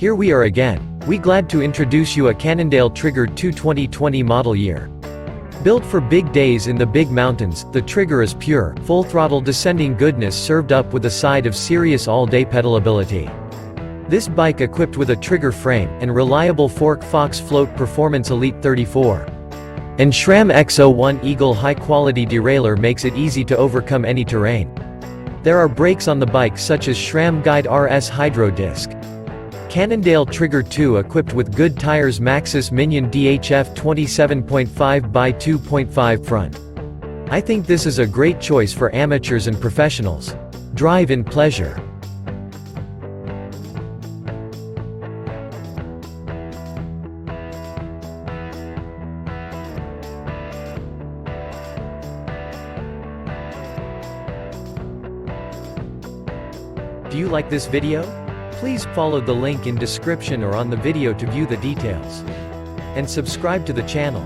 Here we are again. We glad to introduce you a Cannondale Trigger 2 2020 model year. Built for big days in the big mountains, the Trigger is pure, full-throttle descending goodness served up with a side of serious all-day pedalability. This bike equipped with a trigger frame, and reliable fork Fox Float Performance Elite 34. And SRAM X01 Eagle high-quality derailleur makes it easy to overcome any terrain. There are brakes on the bike such as SRAM Guide RS Hydro Disc. Cannondale Trigger 2 equipped with good tires Maxxis Minion DHF 27.5 by 2.5 front. I think this is a great choice for amateurs and professionals. Drive in pleasure. Do you like this video? Please follow the link in description or on the video to view the details. And subscribe to the channel.